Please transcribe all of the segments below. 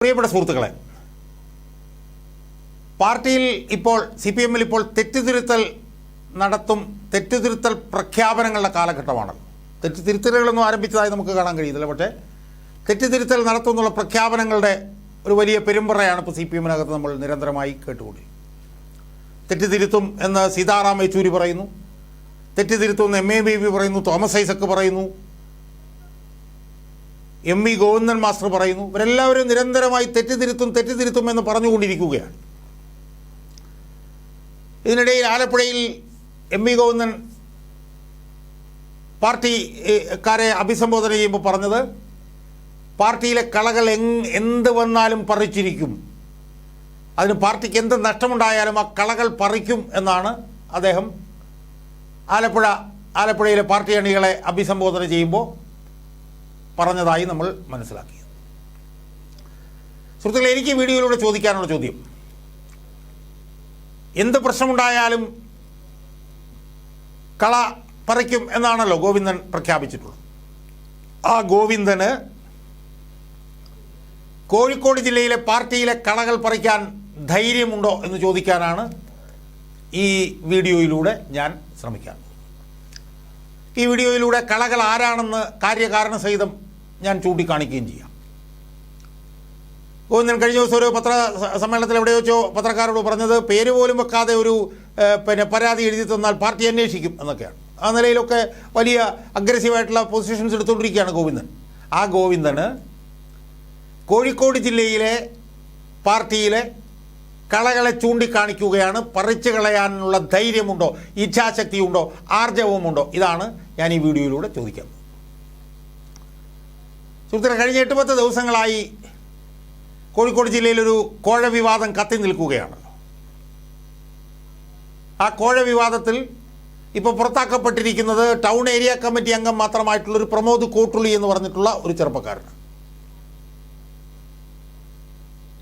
പ്രിയപ്പെട്ട സുഹൃത്തുക്കളെ, പാർട്ടിയിൽ ഇപ്പോൾ CPM-ൽ ഇപ്പോൾ തെറ്റുതിരുത്തൽ പ്രഖ്യാപനങ്ങളുടെ കാലഘട്ടമാണല്ലോ. തെറ്റുതിരുത്തലുകളൊന്നും ആരംഭിച്ചതായി നമുക്ക് കാണാൻ കഴിയുന്നില്ല. പക്ഷേ തെറ്റുതിരുത്തൽ നടത്തുന്നുള്ള പ്രഖ്യാപനങ്ങളുടെ ഒരു വലിയ പെരുമ്പറയാണ് ഇപ്പോൾ CPM-നകത്ത് നമ്മൾ നിരന്തരമായി കേട്ടുകൊണ്ടിരിക്കുന്നത്. തെറ്റുതിരുത്തും എന്ന് സീതാറാം യെച്ചൂരി പറയുന്നു, തെറ്റുതിരുത്തും എന്ന് MA ബേബി പറയുന്നു, തോമസ് ഐസക് പറയുന്നു, MV ഗോവിന്ദൻ മാസ്റ്റർ പറയുന്നു. ഇവരെല്ലാവരും നിരന്തരമായി തെറ്റുതിരുത്തും എന്ന് പറഞ്ഞുകൊണ്ടിരിക്കുകയാണ്. ഇതിനിടയിൽ ആലപ്പുഴയിൽ MV ഗോവിന്ദൻ പാർട്ടിക്കാരെ അഭിസംബോധന ചെയ്യുമ്പോൾ പറഞ്ഞത്, പാർട്ടിയിലെ കളകൾ എന്ത് വന്നാലും പറിച്ചിരിക്കും, അതിന് പാർട്ടിക്ക് എന്ത് നഷ്ടമുണ്ടായാലും ആ കളകൾ പറിക്കും എന്നാണ് അദ്ദേഹം ആലപ്പുഴയിലെ പാർട്ടി അണികളെ അഭിസംബോധന ചെയ്യുമ്പോൾ പറഞ്ഞതായി നമ്മൾ മനസ്സിലാക്കിയത്. സുഹൃത്തുക്കളെ, എനിക്ക് ഈ വീഡിയോയിലൂടെ ചോദിക്കാനുള്ള ചോദ്യം, എന്ത് പ്രശ്നമുണ്ടായാലും കള പറിക്കും എന്നാണല്ലോ ഗോവിന്ദൻ പ്രഖ്യാപിച്ചിട്ടുള്ളത്. ആ ഗോവിന്ദന് കോഴിക്കോട് ജില്ലയിലെ പാർട്ടിയിലെ കളകൾ പറിക്കാൻ ധൈര്യമുണ്ടോ എന്ന് ചോദിക്കാനാണ് ഈ വീഡിയോയിലൂടെ ഞാൻ ശ്രമിക്കുന്നത്. ഈ വീഡിയോയിലൂടെ കളകൾ ആരാണെന്ന് കാര്യകാരണ സഹിതം ഞാൻ ചൂണ്ടിക്കാണിക്കുകയും ചെയ്യാം. ഗോവിന്ദൻ കഴിഞ്ഞ ദിവസം ഒരു പത്രസമ്മേളനത്തിൽ എവിടെ വെച്ചോ പത്രക്കാരോട് പറഞ്ഞത്, പേര് പോലും വെക്കാതെ ഒരു പരാതി എഴുതി തന്നാൽ പാർട്ടി അന്വേഷിക്കും എന്നൊക്കെയാണ്. ആ നിലയിലൊക്കെ വലിയ അഗ്രസീവായിട്ടുള്ള പൊസിഷൻസ് എടുത്തുകൊണ്ടിരിക്കുകയാണ് ഗോവിന്ദൻ. ആ ഗോവിന്ദന് കോഴിക്കോട് ജില്ലയിലെ പാർട്ടിയിലെ കളകളെ ചൂണ്ടിക്കാണിക്കുകയാണ്. പറിച്ചു കളയാനുള്ള ധൈര്യമുണ്ടോ, ഇച്ഛാശക്തിയുണ്ടോ, ആർജവമുണ്ടോ? ഇതാണ് ഞാൻ ഈ വീഡിയോയിലൂടെ ചോദിക്കുന്നത്. സുഹൃത്തുക്കളെ, കഴിഞ്ഞ 8-10 ദിവസങ്ങളായി കോഴിക്കോട് ജില്ലയിലൊരു കോഴ വിവാദം കത്തി നിൽക്കുകയാണല്ലോ. ആ കോഴ വിവാദത്തിൽ ഇപ്പോൾ പുറത്താക്കപ്പെട്ടിരിക്കുന്നത് ടൗൺ ഏരിയ കമ്മിറ്റി അംഗം മാത്രമായിട്ടുള്ളൊരു പ്രമോദ് കോട്ടുള്ളി എന്ന് പറഞ്ഞിട്ടുള്ള ഒരു ചെറുപ്പക്കാരനാണ്.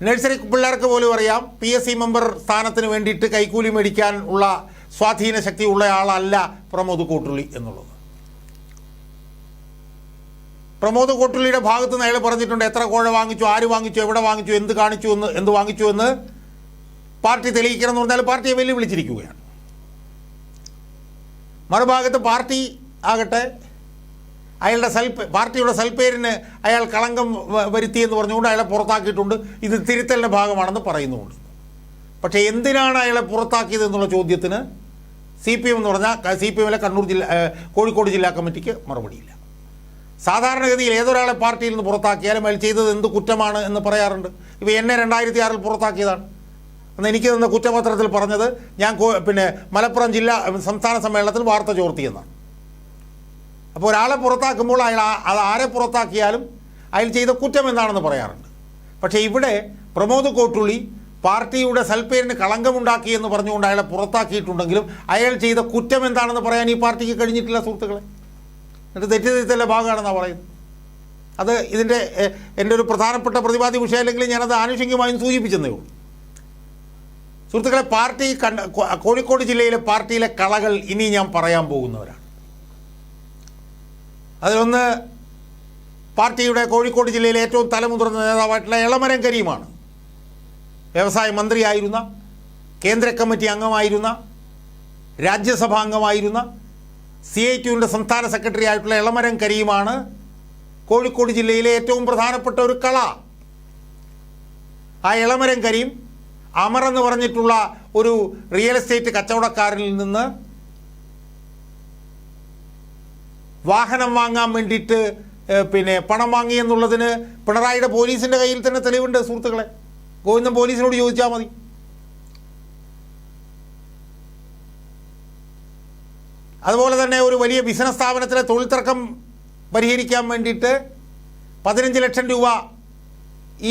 നഴ്സറി പിള്ളേർക്ക് പോലും അറിയാം, PSC മെമ്പർ സ്ഥാനത്തിന് വേണ്ടിയിട്ട് കൈക്കൂലി മേടിക്കാൻ ഉള്ള സ്വാധീന ശക്തി ഉള്ള ആളല്ല പ്രമോദ് കോട്ടുള്ളി എന്നുള്ളത്. പ്രമോദ് കോട്ടുള്ളിയുടെ ഭാഗത്ത് നിന്ന് അയാൾ പറഞ്ഞിട്ടുണ്ട്, എത്ര കോഴ വാങ്ങിച്ചു, ആര് വാങ്ങിച്ചു, എവിടെ വാങ്ങിച്ചു, എന്ത് വാങ്ങിച്ചു എന്ന് പാർട്ടി തെളിയിക്കണം എന്ന് പറഞ്ഞാൽ പാർട്ടിയെ വെല്ലുവിളിച്ചിരിക്കുകയാണ്. മറുഭാഗത്ത് പാർട്ടി ആകട്ടെ അയാളുടെ പാർട്ടിയുടെ സൽപ്പേരിന് അയാൾ കളങ്കം വരുത്തിയെന്ന് പറഞ്ഞുകൊണ്ട് അയാളെ പുറത്താക്കിയിട്ടുണ്ട്. ഇത് തിരുത്തലിൻ്റെ ഭാഗമാണെന്ന് പറയുന്നുമുണ്ട്. പക്ഷേ എന്തിനാണ് അയാളെ പുറത്താക്കിയത് എന്നുള്ള ചോദ്യത്തിന് CPM എന്ന് പറഞ്ഞാൽ CPM-ലെ കോഴിക്കോട് ജില്ലാ കമ്മിറ്റിക്ക് മറുപടിയില്ല. സാധാരണഗതിയിൽ ഏതൊരാളെ പാർട്ടിയിൽ നിന്ന് പുറത്താക്കിയാലും അയാൾ ചെയ്തത് എന്ത് കുറ്റമാണ് എന്ന് പറയാറുണ്ട്. ഇപ്പോൾ എന്നെ 2006 പുറത്താക്കിയതാണ്. അന്ന് എനിക്ക് തന്ന കുറ്റപത്രത്തിൽ പറഞ്ഞത് ഞാൻ മലപ്പുറം സംസ്ഥാന സമ്മേളനത്തിൽ വാർത്ത ചോർത്തിയെന്നാണ്. അപ്പോൾ ഒരാളെ പുറത്താക്കുമ്പോൾ അത് ആരെ പുറത്താക്കിയാലും അയാൾ ചെയ്ത കുറ്റം എന്താണെന്ന് പറയാറുണ്ട്. പക്ഷേ ഇവിടെ പ്രമോദ് കോട്ടുള്ളി പാർട്ടിയുടെ സൽപ്പേരിന് കളങ്കമുണ്ടാക്കി എന്ന് പറഞ്ഞുകൊണ്ട് അയാളെ പുറത്താക്കിയിട്ടുണ്ടെങ്കിലും അയാൾ ചെയ്ത കുറ്റം എന്താണെന്ന് പറയാൻ ഈ പാർട്ടിക്ക് കഴിഞ്ഞിട്ടില്ല സുഹൃത്തുക്കളെ. എന്നിട്ട് തെറ്റിദ്ധരിത്തലിൻ്റെ ഭാഗമാണെന്നാണ് പറയുന്നത്. അത് എൻ്റെ ഒരു പ്രധാനപ്പെട്ട പ്രതിപാദ്യ വിഷയം അല്ലെങ്കിൽ ഞാനത് ആനുഷംഗികമായും സൂചിപ്പിച്ചെന്നേ ഉള്ളൂ. സുഹൃത്തുക്കളെ, കോഴിക്കോട് ജില്ലയിലെ പാർട്ടിയിലെ കളകൾ ഇനി ഞാൻ പറയാൻ പോകുന്നവരാണ്. അതിലൊന്ന് പാർട്ടിയുടെ കോഴിക്കോട് ജില്ലയിലെ ഏറ്റവും തലമുതിർന്ന നേതാവായിട്ടുള്ള എളമരം കരീമാണ്. വ്യവസായ മന്ത്രിയായിരുന്ന, കേന്ദ്ര കമ്മിറ്റി അംഗമായിരുന്ന, രാജ്യസഭാ അംഗമായിരുന്ന, CITUവിൻ്റെ സംസ്ഥാന സെക്രട്ടറി ആയിട്ടുള്ള എളമരം കരീമാണ് കോഴിക്കോട് ജില്ലയിലെ ഏറ്റവും പ്രധാനപ്പെട്ട ഒരു കള. ആ എളമരം കരീം അമർ എന്ന് പറഞ്ഞിട്ടുള്ള ഒരു റിയൽ എസ്റ്റേറ്റ് കച്ചവടക്കാരനിൽ നിന്ന് വാഹനം വാങ്ങാൻ വേണ്ടിയിട്ട് പണം വാങ്ങി എന്നുള്ളതിന് പിണറായിയുടെ പോലീസിൻ്റെ കയ്യിൽ തന്നെ തെളിവുണ്ട് സുഹൃത്തുക്കളെ. ഗോവിന്ദൻ പോലീസിനോട് ചോദിച്ചാൽ മതി. അതുപോലെ തന്നെ ഒരു വലിയ ബിസിനസ് സ്ഥാപനത്തിലെ തൊഴിൽ തർക്കം പരിഹരിക്കാൻ വേണ്ടിയിട്ട് 15 ലക്ഷം രൂപ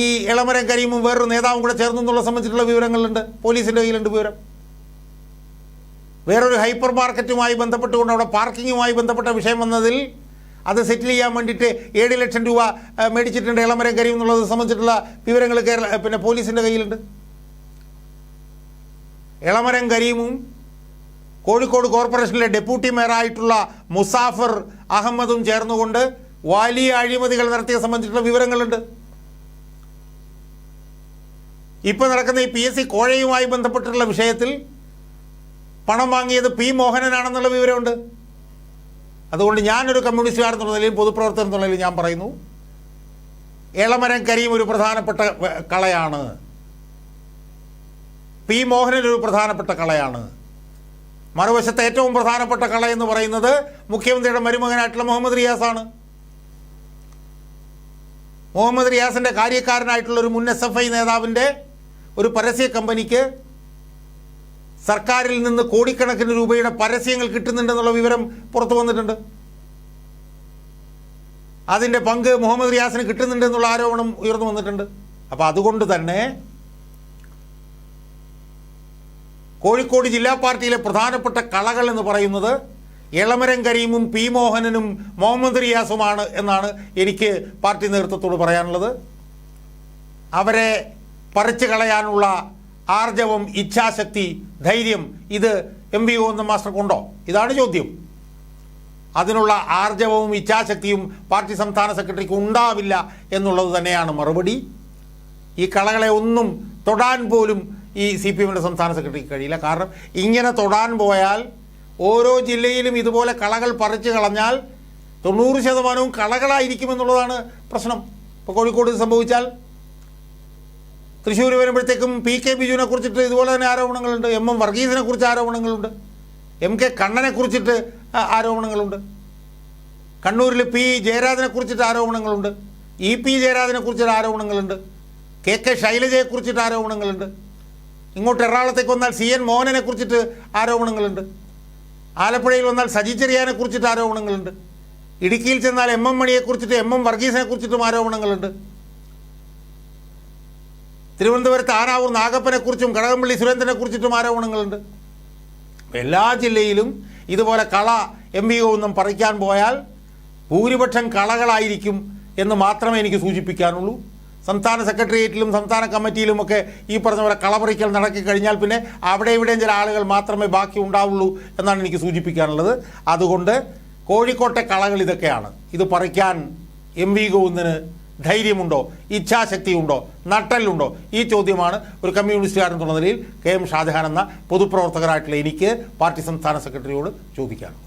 ഈ എളമരം കരീമും വേറൊരു നേതാവും കൂടെ ചേർന്നു എന്നുള്ള സംബന്ധിച്ചിട്ടുള്ള വിവരങ്ങളുണ്ട്, പോലീസിൻ്റെ കയ്യിലുണ്ട് വിവരം. വേറൊരു ഹൈപ്പർ മാർക്കറ്റുമായി ബന്ധപ്പെട്ടുകൊണ്ട് അവിടെ പാർക്കിങ്ങുമായി ബന്ധപ്പെട്ട വിഷയം വന്നതിൽ അത് സെറ്റിൽ ചെയ്യാൻ വേണ്ടിയിട്ട് 7 ലക്ഷം രൂപ മേടിച്ചിട്ടുണ്ട് എളമരം കരീം എന്നുള്ളത് സംബന്ധിച്ചിട്ടുള്ള വിവരങ്ങൾ പോലീസിൻ്റെ കയ്യിലുണ്ട്. എളമരം കരീമും കോഴിക്കോട് കോർപ്പറേഷനിലെ ഡെപ്യൂട്ടി മേയറായിട്ടുള്ള മുസാഫർ അഹമ്മദും ചേർന്നുകൊണ്ട് വലിയ അഴിമതികൾ നടത്തിയ സംബന്ധിച്ചിട്ടുള്ള വിവരങ്ങളുണ്ട്. ഇപ്പോൾ നടക്കുന്ന ഈ PSC കോഴയുമായി ബന്ധപ്പെട്ടുള്ള വിഷയത്തിൽ പണം വാങ്ങിയത് P. മോഹനനാണെന്നുള്ള വിവരമുണ്ട്. അതുകൊണ്ട് ഞാനൊരു കമ്മ്യൂണിസ്റ്റുകാരെന്നുള്ള നിലയിൽ പൊതുപ്രവർത്തകൻ എന്നുള്ള നിലയിൽ ഞാൻ പറയുന്നു, എളമരം കരീം ഒരു പ്രധാനപ്പെട്ട കളയാണ്, P. മോഹനൻ ഒരു പ്രധാനപ്പെട്ട കളയാണ്. മറുവശത്തെ ഏറ്റവും പ്രധാനപ്പെട്ട കള എന്ന് പറയുന്നത് മുഖ്യമന്ത്രിയുടെ മരുമകനായിട്ടുള്ള മുഹമ്മദ് റിയാസാണ്. മുഹമ്മദ് റിയാസിൻ്റെ കാര്യക്കാരനായിട്ടുള്ള ഒരു മുൻ SFI നേതാവിൻ്റെ ഒരു പരസ്യ കമ്പനിക്ക് സർക്കാരിൽ നിന്ന് കോടിക്കണക്കിന് രൂപയുടെ പരസ്യങ്ങൾ കിട്ടുന്നുണ്ടെന്നുള്ള വിവരം പുറത്തു വന്നിട്ടുണ്ട്. അതിൻ്റെ പങ്ക് മുഹമ്മദ് റിയാസിന് കിട്ടുന്നുണ്ടെന്നുള്ള ആരോപണം ഉയർന്നു വന്നിട്ടുണ്ട്. അപ്പോൾ അതുകൊണ്ട് തന്നെ കോഴിക്കോട് ജില്ലാ പാർട്ടിയിലെ പ്രധാനപ്പെട്ട കളകൾ എന്ന് പറയുന്നത് എളമരം കരീമും P. മോഹനനും മുഹമ്മദ് റിയാസുമാണ് എന്നാണ് എനിക്ക് പാർട്ടി നേതൃത്വത്തോട് പറയാനുള്ളത്. അവരെ പറിച്ചു കളയാനുള്ള ആർജവം, ഇച്ഛാശക്തി, ധൈര്യം ഇത് MV ഗോവിന്ദൻ മാസ്റ്റർക്കുണ്ടോ? ഇതാണ് ചോദ്യം. അതിനുള്ള ആർജവവും ഇച്ഛാശക്തിയും പാർട്ടി സംസ്ഥാന സെക്രട്ടറിക്ക് ഉണ്ടാവില്ല എന്നുള്ളത് തന്നെയാണ് മറുപടി. ഈ കളകളെ ഒന്നും തൊടാൻ പോലും ഈ CPMൻ്റെ സംസ്ഥാന സെക്രട്ടറിക്ക് കഴിയില്ല. കാരണം ഇങ്ങനെ തൊടാൻ പോയാൽ ഓരോ ജില്ലയിലും ഇതുപോലെ കളകൾ പറിച്ചു കളഞ്ഞാൽ 90% കളകളായിരിക്കുമെന്നുള്ളതാണ് പ്രശ്നം. ഇപ്പോൾ കോഴിക്കോട് സംഭവിച്ചാൽ തൃശ്ശൂർ വരുമ്പോഴത്തേക്കും PK ബിജുവിനെ കുറിച്ചിട്ട് ഇതുപോലെ തന്നെ ആരോപണങ്ങളുണ്ട്, MM വർഗീസിനെ കുറിച്ച് ആരോപണങ്ങളുണ്ട്, MK കണ്ണനെ കുറിച്ചിട്ട് ആരോപണങ്ങളുണ്ട്, കണ്ണൂരിൽ P. ജയരാജനെ കുറിച്ചിട്ട് ആരോപണങ്ങളുണ്ട്, EP ജയരാജനെ കുറിച്ചിട്ട് ആരോപണങ്ങളുണ്ട്, KK ശൈലജയെക്കുറിച്ചിട്ട് ആരോപണങ്ങളുണ്ട്, ഇങ്ങോട്ട് എറണാകുളത്തേക്ക് വന്നാൽ CN മോഹനനെ കുറിച്ചിട്ട് ആരോപണങ്ങളുണ്ട്, ആലപ്പുഴയിൽ വന്നാൽ സജി ചെറിയാനെ കുറിച്ചിട്ട് ആരോപണങ്ങളുണ്ട്, ഇടുക്കിയിൽ ചെന്നാൽ MM മണിയെക്കുറിച്ചിട്ട് MM വർഗീസിനെ കുറിച്ചിട്ടും ആരോപണങ്ങളുണ്ട്, തിരുവനന്തപുരത്ത് ആനാവൂർ നാഗപ്പനെക്കുറിച്ചും കടകംപള്ളി സുരേന്ദ്രനെ കുറിച്ചിട്ടും ആരോപണങ്ങളുണ്ട്. എല്ലാ ജില്ലയിലും ഇതുപോലെ കള MV ഗോവിന്ദൻ പറിക്കാൻ പോയാൽ ഭൂരിപക്ഷം കളകളായിരിക്കും എന്ന് മാത്രമേ എനിക്ക് സൂചിപ്പിക്കാനുള്ളൂ. സംസ്ഥാന സെക്രട്ടേറിയറ്റിലും സംസ്ഥാന കമ്മിറ്റിയിലുമൊക്കെ ഈ പറഞ്ഞ പോലെ കളപറിക്കൽ നടക്കി കഴിഞ്ഞാൽ പിന്നെ അവിടെ ഇവിടെയും ചില ആളുകൾ മാത്രമേ ബാക്കി ഉണ്ടാവുള്ളൂ എന്നാണ് എനിക്ക് സൂചിപ്പിക്കാനുള്ളത്. അതുകൊണ്ട് കോഴിക്കോട്ടെ കളകൾ ഇതൊക്കെയാണ്. ഇത് പറിക്കാൻ MV ഗോവിന്ദന് ധൈര്യമുണ്ടോ, ഇച്ഛാശക്തിയുണ്ടോ, നട്ടലുണ്ടോ? ഈ ചോദ്യമാണ് ഒരു കമ്മ്യൂണിസ്റ്റുകാരൻ എന്നുള്ള നിലയിൽ KM ഷാജഹാൻ എന്ന പൊതുപ്രവർത്തകരായിട്ടുള്ള എനിക്ക് പാർട്ടി സംസ്ഥാന സെക്രട്ടറിയോട് ചോദിക്കാനുള്ളത്.